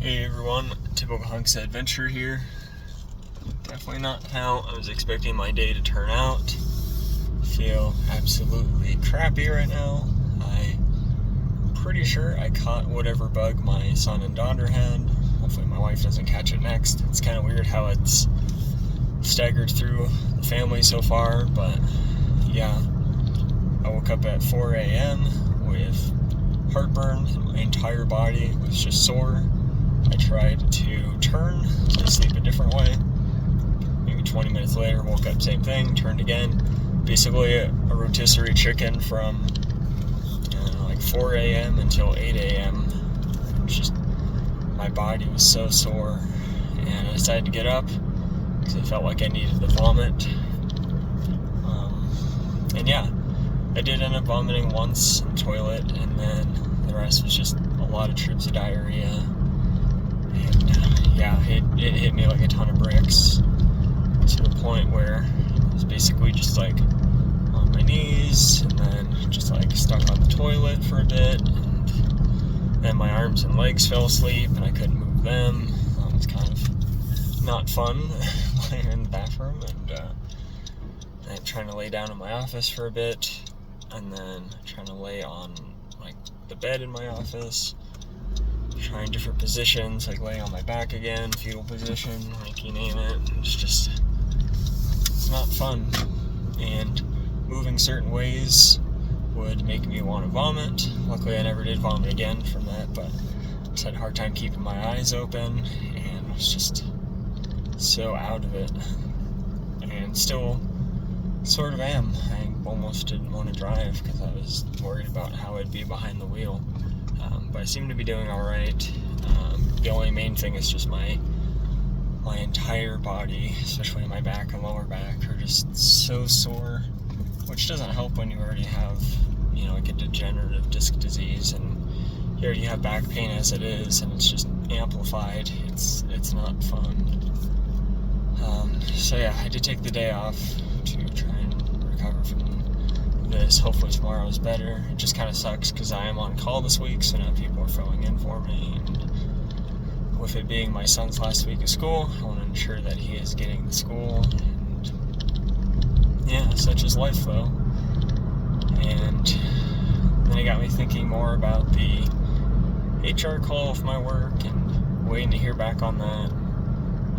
Hey everyone, typical hunks adventure here. Definitely not how I was expecting my day to turn out. Feel absolutely crappy right now. I'm pretty sure I caught whatever bug my son and daughter had. Hopefully my wife doesn't catch it next. It's kind of weird how it's staggered through the family so far, but yeah. I woke up at 4 a.m. with heartburn and my entire body was just sore. I tried to turn, sleep a different way. Maybe 20 minutes later, woke up, same thing, turned again. Basically a rotisserie chicken from like 4 a.m. until 8 a.m. Just my body was so sore, and I decided to get up because I felt like I needed to vomit. And yeah, I did end up vomiting once in the toilet, and then the rest was just a lot of trips of diarrhea. And yeah, it hit me like a ton of bricks to the point where I was basically just like on my knees and then just like stuck on the toilet for a bit, and then my arms and legs fell asleep and I couldn't move them. It was kind of not fun laying in the bathroom, and I'm trying to lay down in my office for a bit, and then trying to lay on like the bed in my office, trying different positions, like laying on my back again, fetal position, like you name it. It's not fun. And moving certain ways would make me want to vomit. Luckily I never did vomit again from that, but I just had a hard time keeping my eyes open, and was just so out of it. And still sort of am. I almost didn't want to drive because I was worried about how I'd be behind the wheel. But I seem to be doing alright. The only main thing is just my entire body, especially my back and lower back, are just so sore, which doesn't help when you already have, like a degenerative disc disease, and you already have back pain as it is, and it's just amplified. It's not fun. So yeah, I did take the day off to try and recover from this. Hopefully tomorrow is better. It just kind of sucks because I am on call this week, so now people are filling in for me, and with it being my son's last week of school, I want to ensure that he is getting to school. And yeah, such is life though. And then it got me thinking more about the HR call with my work and waiting to hear back on that.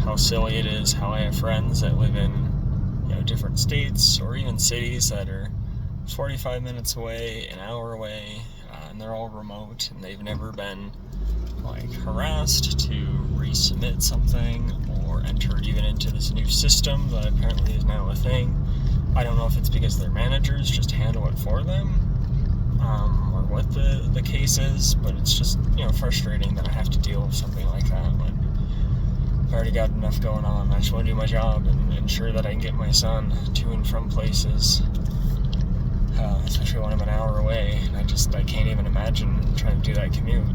How silly it is how I have friends that live in different states or even cities that are 45 minutes away, an hour away, and they're all remote, and they've never been like harassed to resubmit something or enter even into this new system that apparently is now a thing. I don't know if it's because their managers just handle it for them, or what the case is, but it's just frustrating that I have to deal with something like that when I've already got enough going on. I just want to do my job and ensure that I can get my son to and from places. Especially when I'm an hour away, and I can't even imagine trying to do that commute,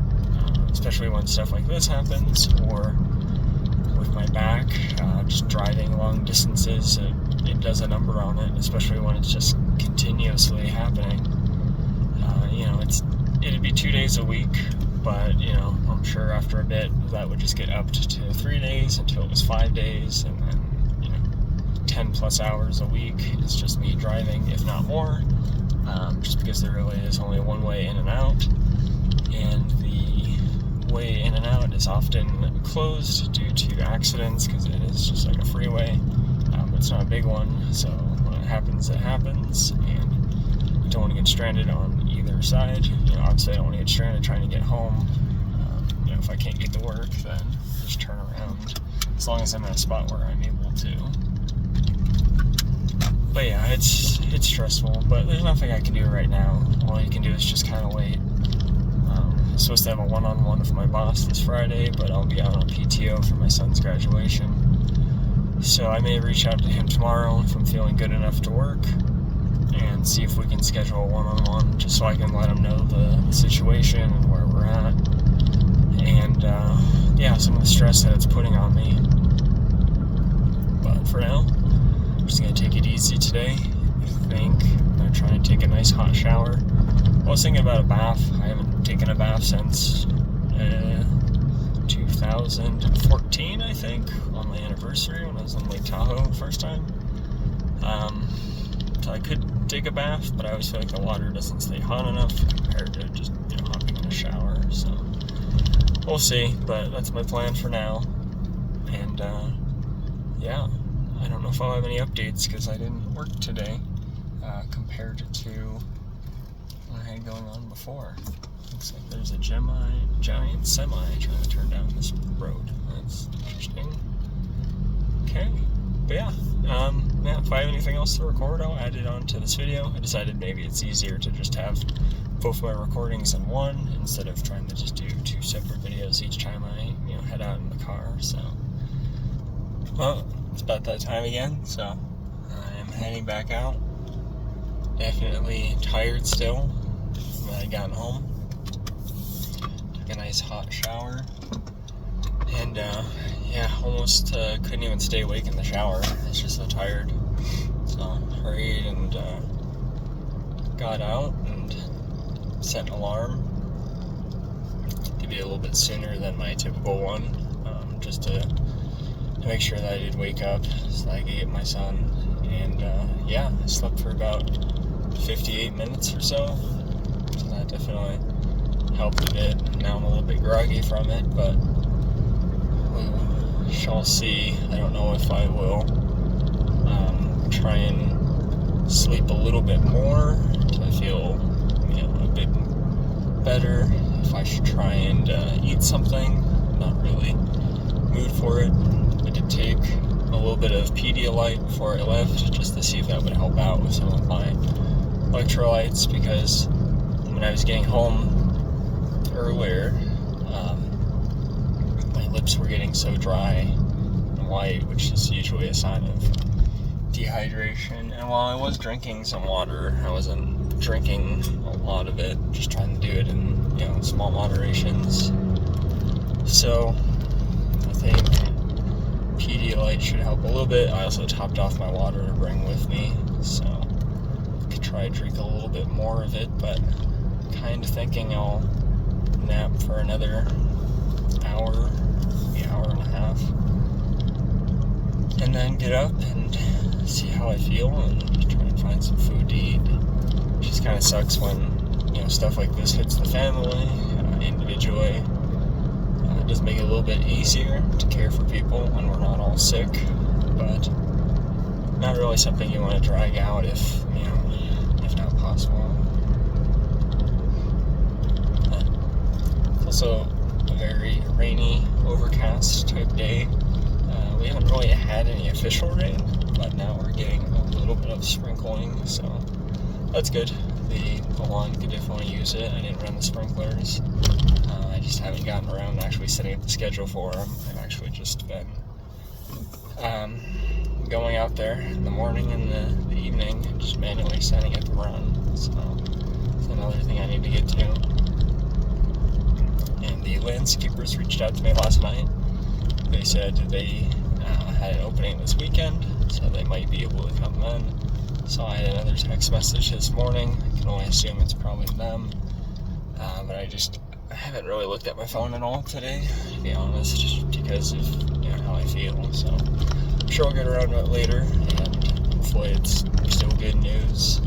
especially when stuff like this happens, or with my back, just driving long distances, it does a number on it, especially when it's just continuously happening. It'd be 2 days a week, but I'm sure after a bit that would just get upped to 3 days until it was 5 days, and then 10 plus hours a week. It's just me driving, if not more. Just because there really is only one way in and out, and the way in and out is often closed due to accidents because it is just like a freeway, but it's not a big one, so when it happens, and I don't want to get stranded on either side. Obviously I don't want to get stranded trying to get home. If I can't get to work, then just turn around, as long as I'm in a spot where I'm able to. But yeah, it's stressful, but there's nothing I can do right now. All you can do is just kind of wait. I'm supposed to have a one-on-one with my boss this Friday, but I'll be out on PTO for my son's graduation. So I may reach out to him tomorrow if I'm feeling good enough to work, and see if we can schedule a one-on-one, just so I can let him know the situation and where we're at. And some of the stress that it's putting on me. But for now, I'm just going to take it easy today. I think I'm going to try and take a nice hot shower. I was thinking about a bath. I haven't taken a bath since 2000. 2014, I think, on my anniversary when I was in Lake Tahoe the first time. So I could take a bath, but I always feel like the water doesn't stay hot enough compared to just, hopping in a shower. So we'll see, but that's my plan for now. And yeah, I don't know if I'll have any updates because I didn't work today compared to what I had going on before. Looks like there's a giant semi trying to turn down this road. That's interesting. Okay, but yeah, if I have anything else to record, I'll add it onto this video. I decided maybe it's easier to just have both my recordings in one instead of trying to just do two separate videos each time I, head out in the car. So, well, it's about that time again, so I am heading back out. Definitely tired still when I got home. Took a nice hot shower. And, yeah, almost couldn't even stay awake in the shower. I was just so tired. So, hurried and got out and set an alarm to be a little bit sooner than my typical one, just to make sure that I did wake up so that I could get my son. And yeah, I slept for about 58 minutes or so that definitely helped a bit. Now I'm a little bit groggy from it, but we shall see. I don't know if I will try and sleep a little bit more so I feel a bit better. If I should try and eat something, not really mood for it. I did take a little bit of Pedialyte before I left just to see if that would help out with some of my electrolytes, because when I was getting home earlier, my lips were getting so dry and white, which is usually a sign of dehydration. And while I was drinking some water, I wasn't drinking a lot of it, just trying to do it in small moderations. So I think Pedialyte should help a little bit. I also topped off my water to bring with me, so I could try to drink a little bit more of it, but kind of thinking I'll nap for another hour, maybe hour and a half, and then get up and see how I feel and try and find some food to eat. It just kind of sucks when stuff like this hits the family individually. It does make it a little bit easier to care for people when we're not all sick, but not really something you want to drag out if not possible. It's also a very rainy, overcast type day. We haven't really had any official rain, but now we're getting a little bit of sprinkling, so that's good. The lawn could definitely use it. I didn't run the sprinklers. I just haven't gotten around to actually setting up the schedule for them. I've actually just been going out there in the morning and the evening and just manually setting it to run. So it's another thing I need to get to. And the landscapers reached out to me last night. They said they had an opening this weekend, so they might be able to come in. So I had another text message this morning. I can only assume it's probably them. But I haven't really looked at my phone at all today, to be honest, just because of how I feel. So I'm sure I'll get around to it later, and hopefully it's still good news.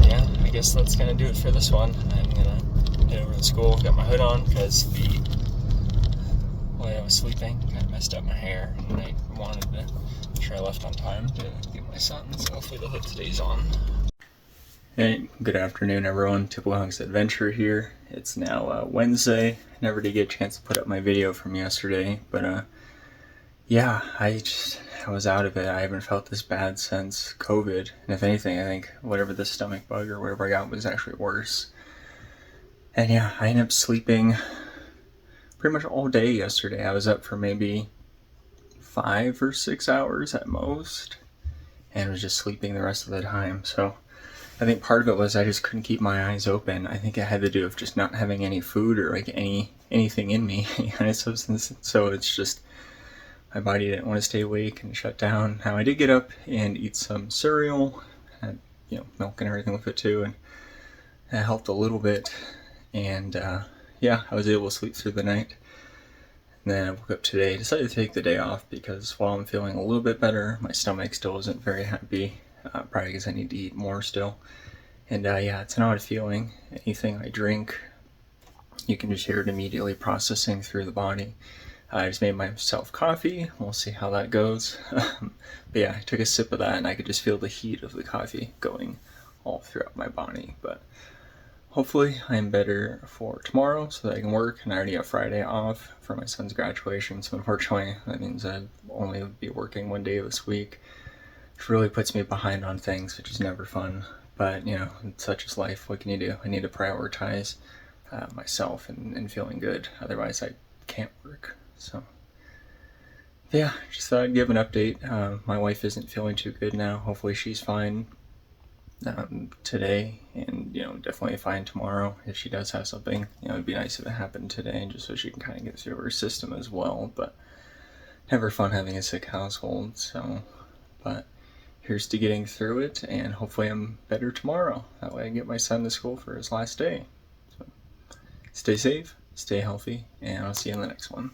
Yeah, I guess that's gonna do it for this one. I'm gonna head over to school. Got my hood on because the way I was sleeping kind of messed up my hair, and I wanted to make sure I left on time to get my son, so hopefully the hood stays on. Hey, good afternoon everyone, Typical Hunks Adventure here. It's now Wednesday. I never did get a chance to put up my video from yesterday, but yeah, I was out of it. I haven't felt this bad since COVID, and if anything, I think whatever the stomach bug or whatever I got was actually worse. And yeah, I ended up sleeping pretty much all day yesterday. I was up for maybe 5 or 6 hours at most, and was just sleeping the rest of the time. So I think part of it was I just couldn't keep my eyes open. I think it had to do with just not having any food or like anything in me, any kind of substance. So it's just my body didn't want to stay awake and shut down. Now I did get up and eat some cereal, had milk and everything with it too, and that helped a little bit. And yeah, I was able to sleep through the night. And then I woke up today, decided to take the day off because while I'm feeling a little bit better, my stomach still isn't very happy, probably because I need to eat more still. And yeah, it's an odd feeling. Anything I drink, you can just hear it immediately processing through the body. I just made myself coffee. We'll see how that goes. But yeah, I took a sip of that and I could just feel the heat of the coffee going all throughout my body. But hopefully I'm better for tomorrow so that I can work, and I already have Friday off for my son's graduation. So unfortunately, that means I'll only be working one day this week, which really puts me behind on things, which is never fun. But, you know, such is life. What can you do? I need to prioritize myself and feeling good. Otherwise, I can't work. So, yeah, just thought I'd give an update. My wife isn't feeling too good now. Hopefully she's fine today, and, you know, definitely fine tomorrow. If she does have something, you know, it'd be nice if it happened today, just so she can kind of get through her system as well. But never fun having a sick household, so, but here's to getting through it, and hopefully I'm better tomorrow. That way I can get my son to school for his last day. So, stay safe, stay healthy, and I'll see you in the next one.